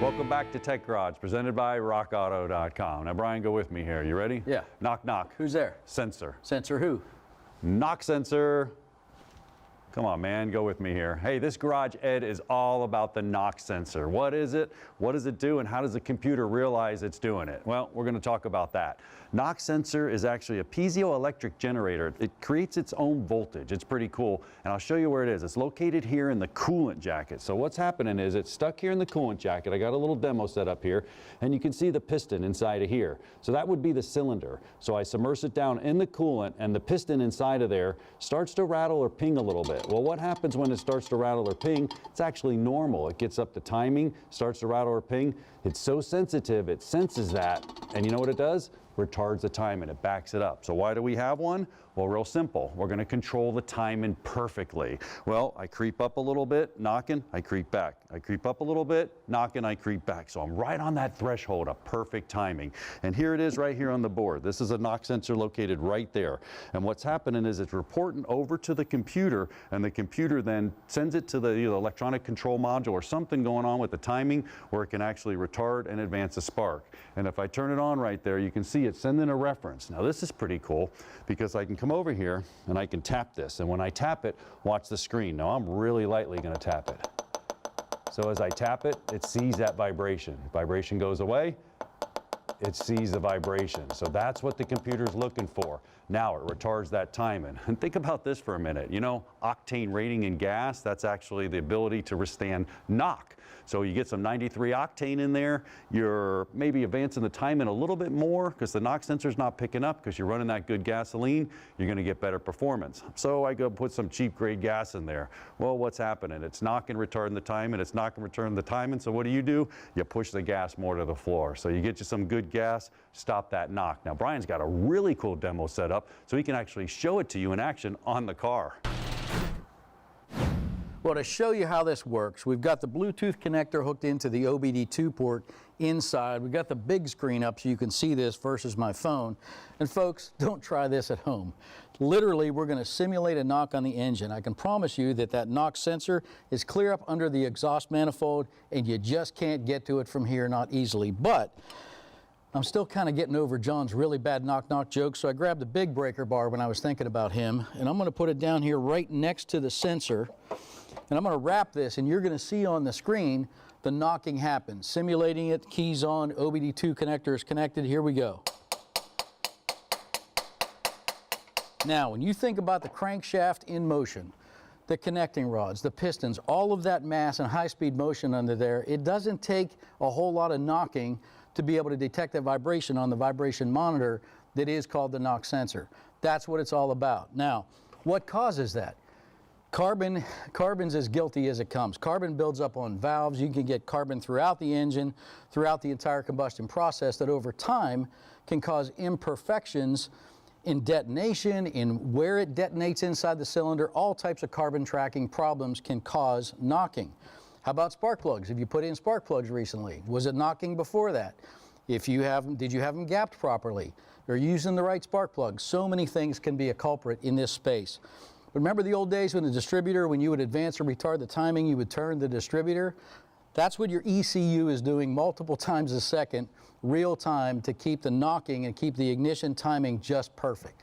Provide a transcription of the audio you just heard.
Welcome back to Tech Garage, presented by RockAuto.com. Now, Brian, go with me here. You ready? Yeah. Knock, knock. Who's there? Sensor. Sensor who? Knock sensor. Come on, man, go with me here. Hey, this Garage Ed is all about the knock sensor. What is it? What does it do? And how does the computer realize it's doing it? Well, we're going to talk about that. Knock sensor is actually a piezoelectric generator. It creates its own voltage. It's pretty cool. And I'll show you where it is. It's located here in the coolant jacket. So what's happening is it's stuck here in the coolant jacket. I got a little demo set up here. And you can see the piston inside of here. So that would be the cylinder. So I submerge it down in the coolant, and the piston inside of there starts to rattle or ping a little bit. Well, what happens when it starts to rattle or ping? It's actually normal. It gets up to timing, starts to rattle or ping. It's so sensitive, it senses that, and you know what it does? Retards the time and it backs it up. So why do we have one? Well, real simple. We're going to control the timing perfectly. Well, I creep up a little bit, knocking, I creep back. I creep up a little bit, knocking, I creep back. So I'm right on that threshold of perfect timing. And here it is right here on the board. This is a knock sensor located right there. And what's happening is it's reporting over to the computer, and the computer then sends it to the electronic control module or something going on with the timing where it can actually retard and advance a spark. And if I turn it on right there, you can see it's sending a reference. Now this is pretty cool because I can come over here and I can tap this. And when I tap it, watch the screen. Now I'm really lightly going to tap it. So as I tap it, it sees that vibration. Vibration goes away, it sees the vibration. So that's what the computer's looking for. Now it retards that timing. And think about this for a minute. You know, octane rating in gas, that's actually the ability to withstand knock. So you get some 93 octane in there, you're maybe advancing the timing a little bit more because the knock sensor's not picking up because you're running that good gasoline, you're going to get better performance. So I go put some cheap grade gas in there. Well, what's happening? It's knocking, retarding the timing, it's knocking, retarding the timing. So what do? You push the gas more to the floor. So you get you some good gas, stop that knock. Now Brian's got a really cool demo set up so he can actually show it to you in action on the car. Well, to show you how this works, we've got the Bluetooth connector hooked into the OBD2 port inside. We've got the big screen up so you can see this versus my phone. And folks, don't try this at home. Literally, we're going to simulate a knock on the engine. I can promise you that that knock sensor is clear up under the exhaust manifold, and you just can't get to it from here, not easily. But I'm still kind of getting over John's really bad knock-knock joke, so I grabbed a big breaker bar when I was thinking about him, and I'm going to put it down here right next to the sensor. And I'm going to wrap this, and you're going to see on the screen the knocking happen. Simulating it, keys on, OBD2 connector is connected. Here we go. Now, when you think about the crankshaft in motion, the connecting rods, the pistons, all of that mass and high-speed motion under there, it doesn't take a whole lot of knocking to be able to detect that vibration on the vibration monitor that is called the knock sensor. That's what it's all about. Now, what causes that? Carbon's as guilty as it comes. Carbon builds up on valves. You can get carbon throughout the engine, throughout the entire combustion process that over time can cause imperfections in detonation, in where it detonates inside the cylinder. All types of carbon tracking problems can cause knocking. How about spark plugs? Have you put in spark plugs recently? Was it knocking before that? If you have, did you have them gapped properly? Are you using the right spark plugs? So many things can be a culprit in this space. Remember the old days when the distributor, when you would advance or retard the timing, you would turn the distributor? That's what your ECU is doing multiple times a second, real time, to keep the knocking and keep the ignition timing just perfect.